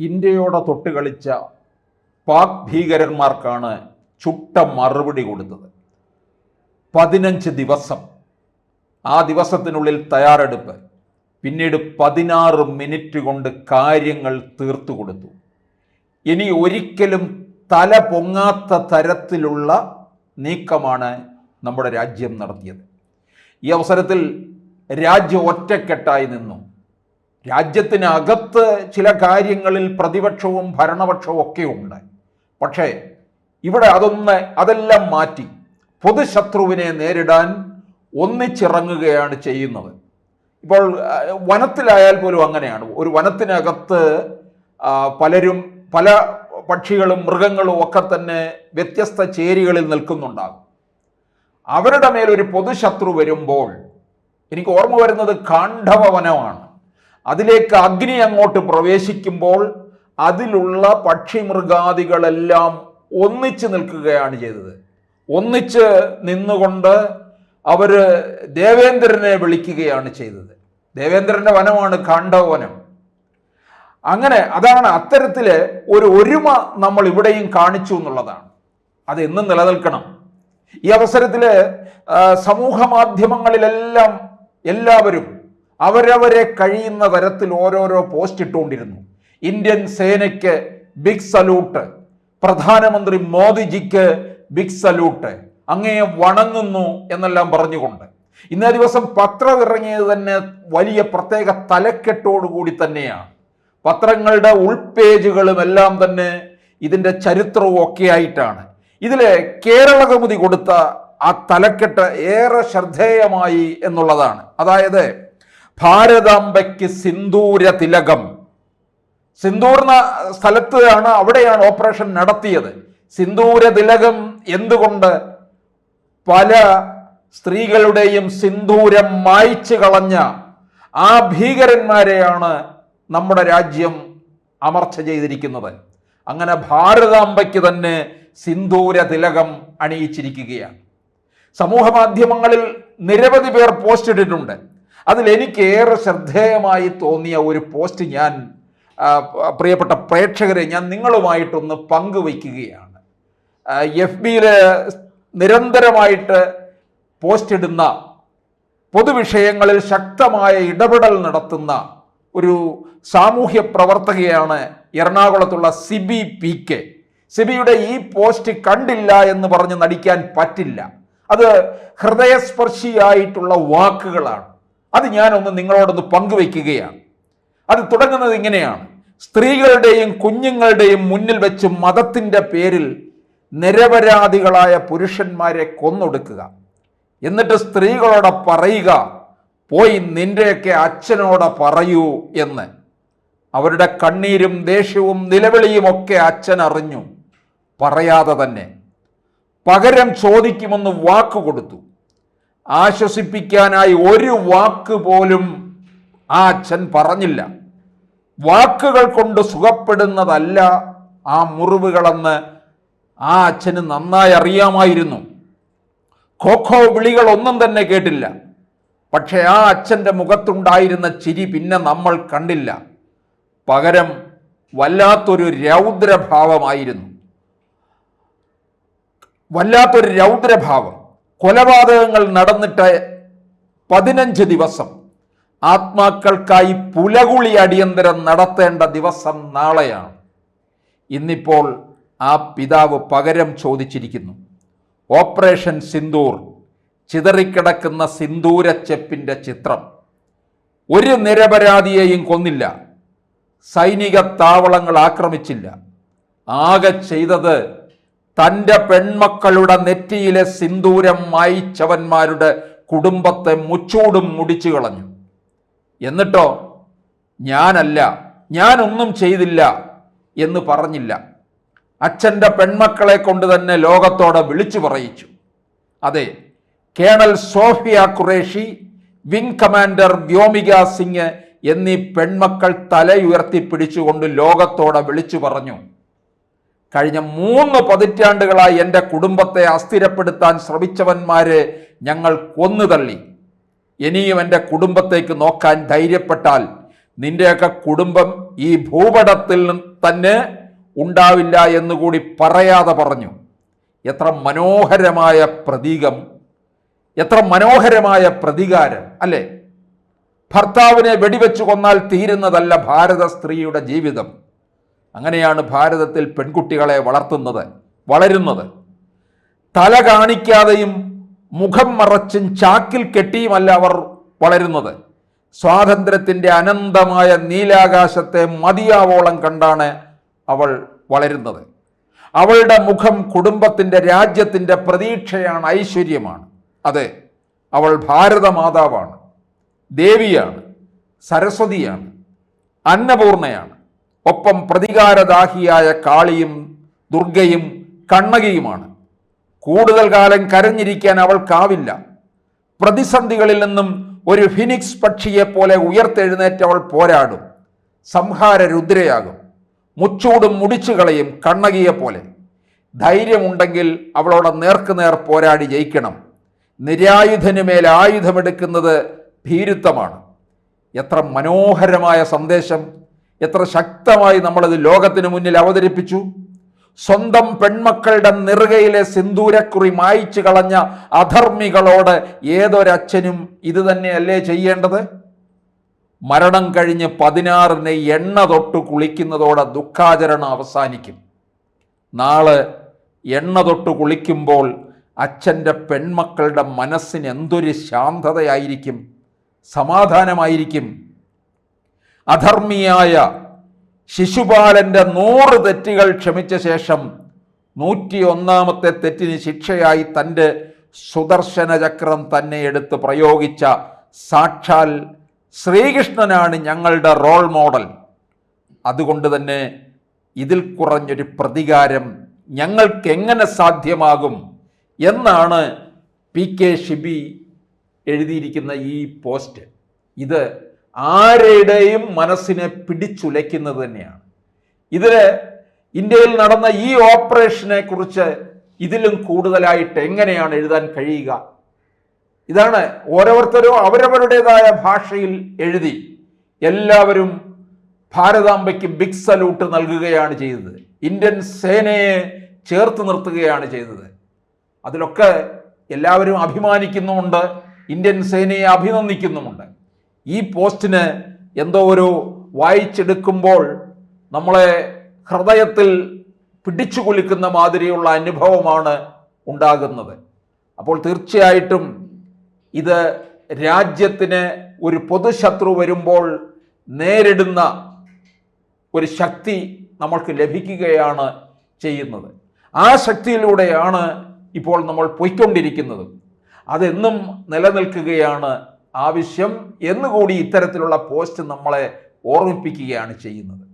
ഇന്ത്യയോടെ തൊട്ട് കളിച്ച പാക് ഭീകരന്മാർക്കാണ് ചുട്ട മറുപടി കൊടുത്തത്. 15 ദിവസം, ആ ദിവസത്തിനുള്ളിൽ തയ്യാറെടുപ്പ്, പിന്നീട് 16 മിനിറ്റ് കൊണ്ട് കാര്യങ്ങൾ തീർത്തു കൊടുത്തു. ഇനി ഒരിക്കലും തല പൊങ്ങാത്ത തരത്തിലുള്ള നീക്കമാണ് നമ്മുടെ രാജ്യം നടത്തിയത്. ഈ അവസരത്തിൽ രാജ്യം ഒറ്റക്കെട്ടായി നിന്നു. രാജ്യത്തിനകത്ത് ചില കാര്യങ്ങളിൽ പ്രതിപക്ഷവും ഭരണപക്ഷവും ഒക്കെ ഉണ്ട്. പക്ഷേ ഇവിടെ അതെല്ലാം മാറ്റി പൊതുശത്രുവിനെ നേരിടാൻ ഒന്നിച്ചിറങ്ങുകയാണ് ചെയ്യുന്നത്. ഇപ്പോൾ വനത്തിലായാൽ പോലും അങ്ങനെയാണ്. ഒരു വനത്തിനകത്ത് പലരും, പല പക്ഷികളും മൃഗങ്ങളും ഒക്കെ തന്നെ വ്യത്യസ്ത ചേരികളിൽ നിൽക്കുന്നുണ്ടാകും. അവരുടെ മേലൊരു പൊതുശത്രു വരുമ്പോൾ എനിക്ക് ഓർമ്മ വരുന്നത് കാണ്ഡവ വനമാണ്. അതിലേക്ക് അഗ്നി അങ്ങോട്ട് പ്രവേശിക്കുമ്പോൾ അതിലുള്ള പക്ഷിമൃഗാദികളെല്ലാം ഒന്നിച്ച് നിൽക്കുകയാണ് ചെയ്തത്. ഒന്നിച്ച് നിന്നുകൊണ്ട് അവർ ദേവേന്ദ്രനെ വിളിക്കുകയാണ് ചെയ്തത്. ദേവേന്ദ്രന്റെ വനമാണ് കാണ്ഡവ വനം. അങ്ങനെ അതാണ് അത്തരത്തില് ഒരു ഒരുമ നമ്മൾ ഇവിടെയും കാണിച്ചു എന്നുള്ളതാണ്. അത് എന്നും നിലനിൽക്കണം. ഈ അവസരത്തില് സമൂഹ മാധ്യമങ്ങളിലെല്ലാം എല്ലാവരും അവരവരെ കഴിയുന്ന തരത്തിൽ ഓരോരോ പോസ്റ്റ് ഇട്ടുകൊണ്ടിരുന്നു. ഇന്ത്യൻ സേനയ്ക്ക് ബിഗ് സല്യൂട്ട്, പ്രധാനമന്ത്രി മോദിജിക്ക് ബിഗ് സല്യൂട്ട്, അങ്ങയെ വണങ്ങുന്നു എന്നെല്ലാം പറഞ്ഞുകൊണ്ട്. ഇന്നേ ദിവസം പത്രം ഇറങ്ങിയത് തന്നെ വലിയ പ്രത്യേക തലക്കെട്ടോടുകൂടി തന്നെയാണ്. പത്രങ്ങളുടെ ഉൾപേജുകളും എല്ലാം തന്നെ ഇതിൻ്റെ ചരിത്രവും ഒക്കെ ആയിട്ടാണ്. ഇതിലെ കേരള കൗമുദി കൊടുത്ത ആ തലക്കെട്ട് ഏറെ ശ്രദ്ധേയമായി എന്നുള്ളതാണ്. അതായത് ഭാരതാംബയ്ക്ക് സിന്ദൂര തിലകം. സിന്ദൂർ എന്ന സ്ഥലത്താണ്, അവിടെയാണ് ഓപ്പറേഷൻ നടത്തിയത്. സിന്ദൂര തിലകം എന്തുകൊണ്ട്? പല സ്ത്രീകളുടെയും സിന്ദൂരം മായ്ച്ചു കളഞ്ഞ ആ ഭീകരന്മാരെയാണ് നമ്മുടെ രാജ്യം അമർച്ച ചെയ്തിരിക്കുന്നത്. അങ്ങനെ ഭാരതാംബയ്ക്ക് തന്നെ സിന്ദൂര തിലകം അണിയിച്ചിരിക്കുകയാണ്. സമൂഹ മാധ്യമങ്ങളിൽ നിരവധി പേർ പോസ്റ്റ് ഇട്ടിട്ടുണ്ട്. അതിൽ എനിക്ക് ഏറെ ശ്രദ്ധേയമായി തോന്നിയ ഒരു പോസ്റ്റ് ഞാൻ പ്രിയപ്പെട്ട പ്രേക്ഷകരെ ഞാൻ നിങ്ങളുമായിട്ടൊന്ന് പങ്കുവയ്ക്കുകയാണ്. FBയിൽ നിരന്തരമായിട്ട് പോസ്റ്റ് ഇടുന്ന, പൊതുവിഷയങ്ങളിൽ ശക്തമായ ഇടപെടൽ നടത്തുന്ന ഒരു സാമൂഹ്യ പ്രവർത്തകയാണ് എറണാകുളത്തുള്ള സിബി PK. സിബിയുടെ ഈ പോസ്റ്റ് കണ്ടില്ല എന്ന് പറഞ്ഞ് നടിക്കാൻ പറ്റില്ല. അത് ഹൃദയസ്പർശിയായിട്ടുള്ള വാക്കുകളാണ്. അത് ഞാനൊന്ന് നിങ്ങളോടൊന്ന് പങ്കുവയ്ക്കുകയാണ്. അത് തുടങ്ങുന്നത് ഇങ്ങനെയാണ്: സ്ത്രീകളുടെയും കുഞ്ഞുങ്ങളുടെയും മുന്നിൽ വെച്ച് മതത്തിൻ്റെ പേരിൽ നിരപരാധികളായ പുരുഷന്മാരെ കൊന്നൊടുക്കുക. എന്നിട്ട് സ്ത്രീകളോട് പറയുക, പോയി നിന്റെയൊക്കെ അച്ഛനോട് പറയൂ എന്ന്. അവരുടെ കണ്ണീരും ദേഷ്യവും നിലവിളിയും ഒക്കെ അച്ഛൻ അറിഞ്ഞു, പറയാതെ തന്നെ. പകരം ചോദിക്കുമെന്ന് വാക്ക് കൊടുത്തു. ആശ്വസിപ്പിക്കാനായി ഒരു വാക്ക് പോലും ആ അച്ഛൻ പറഞ്ഞില്ല. വാക്കുകൾ കൊണ്ട് സുഖപ്പെടുന്നതല്ല ആ മുറിവുകളെന്ന് ആ അച്ഛന് നന്നായി അറിയാമായിരുന്നു. ഖോഖോ വിളികളൊന്നും തന്നെ കേട്ടില്ല. പക്ഷെ ആ അച്ഛൻ്റെ മുഖത്തുണ്ടായിരുന്ന ചിരി പിന്നെ നമ്മൾ കണ്ടില്ല. പകരം വല്ലാത്തൊരു രൗദ്രഭാവമായിരുന്നു. വല്ലാത്തൊരു രൗദ്രഭാവം. കൊലപാതകങ്ങൾ നടന്നിട്ട് 15 ദിവസം, ആത്മാക്കൾക്കായി പുലകുളി അടിയന്തരം നടത്തേണ്ട ദിവസം നാളെയാണ്. ഇന്നിപ്പോൾ ആ പിതാവ് പകരം ചോദിച്ചിരിക്കുന്നു. ഓപ്പറേഷൻ സിന്ദൂർ, ചിതറിക്കിടക്കുന്ന സിന്ദൂരച്ചെപ്പിൻ്റെ ചിത്രം. ഒരു നിരപരാധിയെയും കൊന്നില്ല, സൈനിക താവളങ്ങൾ ആക്രമിച്ചില്ല. ആകെ ചെയ്തത് തൻ്റെ പെൺമക്കളുടെ നെറ്റിയിലെ സിന്ദൂരം മായിച്ചവന്മാരുടെ കുടുംബത്തെ മുച്ചൂടും മുടിച്ചു കളഞ്ഞു. എന്നിട്ടോ ഞാനൊന്നും ചെയ്തില്ല എന്ന് പറഞ്ഞില്ല. അച്ഛൻ്റെ പെൺമക്കളെ കൊണ്ട് തന്നെ ലോകത്തോടെ വിളിച്ചു പറയിച്ചു. അതെ, colonel Sofiya Qureshi, wing commander Vyomika Singh എന്നീ പെൺമക്കൾ തലയുയർത്തി പിടിച്ചുകൊണ്ട് ലോകത്തോടെ വിളിച്ചു പറഞ്ഞു, കഴിഞ്ഞ 3 പതിറ്റാണ്ടുകളായി എൻ്റെ കുടുംബത്തെ അസ്ഥിരപ്പെടുത്താൻ ശ്രമിച്ചവന്മാരെ ഞങ്ങൾ കൊന്നുതള്ളി. ഇനിയും എൻ്റെ കുടുംബത്തേക്ക് നോക്കാൻ ധൈര്യപ്പെട്ടാൽ നിന്റെയൊക്കെ കുടുംബം ഈ ഭൂപടത്തിൽ തന്നെ ഉണ്ടാവില്ല എന്നുകൂടി പറയാതെ പറഞ്ഞു. എത്ര മനോഹരമായ പ്രതീകം, എത്ര മനോഹരമായ പ്രതികാരം അല്ലേ? ഭർത്താവിനെ വെടിവെച്ച് കൊന്നാൽ തീരുന്നതല്ല ഭാരത സ്ത്രീയുടെ ജീവിതം. അങ്ങനെയാണ് ഭാരതത്തിൽ പെൺകുട്ടികളെ വളരുന്നത്. തല കാണിക്കാതെയും മുഖം മറച്ചും ചാക്കിൽ കെട്ടിയുമല്ല അവർ വളരുന്നത്. സ്വാതന്ത്ര്യത്തിൻ്റെ അനന്തമായ നീലാകാശത്തെ മതിയാവോളം കണ്ടാണ് അവൾ വളരുന്നത്. അവളുടെ മുഖം കുടുംബത്തിൻ്റെ, രാജ്യത്തിൻ്റെ പ്രതീക്ഷയാണ്, ഐശ്വര്യമാണ്. അതെ, അവൾ ഭാരതമാതാവാണ്, ദേവിയാണ്, സരസ്വതിയാണ്, അന്നപൂർണയാണ്. ഒപ്പം പ്രതികാരദാഹിയായ കാളിയും ദുർഗയും കണ്ണകിയുമാണ്. കൂടുതൽ കാലം കരഞ്ഞിരിക്കാൻ അവൾക്കാവില്ല. പ്രതിസന്ധികളിൽ നിന്നും ഒരു ഫിനിക്സ് പക്ഷിയെ പോലെ ഉയർത്തെഴുന്നേറ്റ് അവൾ പോരാടും. സംഹാര രുദ്രയാകും. മുച്ചൂടും മുടിച്ചു കളയും കണ്ണകിയെ പോലെ. ധൈര്യമുണ്ടെങ്കിൽ അവളോട് നേർക്കുനേർ പോരാടി ജയിക്കണം. നിരായുധനുമേൽ ആയുധമെടുക്കുന്നത് ഭീരുത്വമാണ്. എത്ര മനോഹരമായ സന്ദേശം, എത്ര ശക്തമായി നമ്മളത് ലോകത്തിന് മുന്നിൽ അവതരിപ്പിച്ചു. സ്വന്തം പെൺമക്കളുടെ നെറുകയിലെ സിന്ദൂരക്കുറി മായ്ച്ചു കളഞ്ഞ അധർമ്മികളോട് ഏതൊരച്ഛനും ഇത് തന്നെയല്ലേ ചെയ്യേണ്ടത്? മരണം കഴിഞ്ഞ് 16-ന് എണ്ണ തൊട്ട് കുളിക്കുന്നതോടെ ദുഃഖാചരണം അവസാനിക്കും. നാളെ എണ്ണ തൊട്ട് കുളിക്കുമ്പോൾ അച്ഛൻ്റെ പെൺമക്കളുടെ മനസ്സിന് എന്തൊരു ശാന്തതയായിരിക്കും, സമാധാനമായിരിക്കും. അധർമ്മിയായ ശിശുപാലൻ്റെ 100 തെറ്റുകൾ ക്ഷമിച്ച ശേഷം 101ാമത്തെ തെറ്റിന് ശിക്ഷയായി തൻ്റെ സുദർശന ചക്രം തന്നെ എടുത്ത് പ്രയോഗിച്ച സാക്ഷാൽ ശ്രീകൃഷ്ണനാണ് ഞങ്ങളുടെ റോൾ മോഡൽ. അതുകൊണ്ട് തന്നെ ഇതിൽ കുറഞ്ഞൊരു പ്രതികാരം ഞങ്ങൾക്ക് എങ്ങനെ സാധ്യമാകും എന്നാണ് PK ഷിബി എഴുതിയിരിക്കുന്ന ഈ പോസ്റ്റ്. ഇത് ആരുടെയും മനസ്സിനെ പിടിച്ചുലയ്ക്കുന്നത് തന്നെയാണ്. ഇതിന് ഇന്ത്യയിൽ നടന്ന ഈ ഓപ്പറേഷനെ കുറിച്ച് ഇതിലും കൂടുതലായിട്ട് എങ്ങനെയാണ് എഴുതാൻ കഴിയുക? ഇതാണ് ഓരോരുത്തരും അവരവരുടേതായ ഭാഷയിൽ എഴുതി എല്ലാവരും ഭാരതാംബയ്ക്ക് ബിഗ് സല്യൂട്ട് നൽകുകയാണ് ചെയ്തത്. ഇന്ത്യൻ സേനയെ ചേർത്ത് നിർത്തുകയാണ് ചെയ്തത്. അതിലൊക്കെ എല്ലാവരും അഭിമാനിക്കുന്നുമുണ്ട്, ഇന്ത്യൻ സേനയെ അഭിനന്ദിക്കുന്നുമുണ്ട്. ഈ പോസ്റ്റിന് എന്തോ ഒരു വായിച്ചെടുക്കുമ്പോൾ നമ്മളെ ഹൃദയത്തിൽ പിടിച്ചു കുലുക്കുന്ന മാതിരിയുള്ള അനുഭവമാണ് ഉണ്ടാകുന്നത്. അപ്പോൾ തീർച്ചയായിട്ടും ഇത് രാജ്യത്തിന് ഒരു പൊതുശത്രു വരുമ്പോൾ നേരിടുന്ന ഒരു ശക്തി നമ്മൾക്ക് ലഭിക്കുകയാണ് ചെയ്യുന്നത്. ആ ശക്തിയിലൂടെയാണ് ഇപ്പോൾ നമ്മൾ പോയിക്കൊണ്ടിരിക്കുന്നത്. അതെന്നും നിലനിൽക്കുകയാണ് ആവശ്യം എന്നുകൂടി ഇത്തരത്തിലുള്ള പോസ്റ്റ് നമ്മളെ ഓർമ്മിപ്പിക്കുകയാണ് ചെയ്യുന്നത്.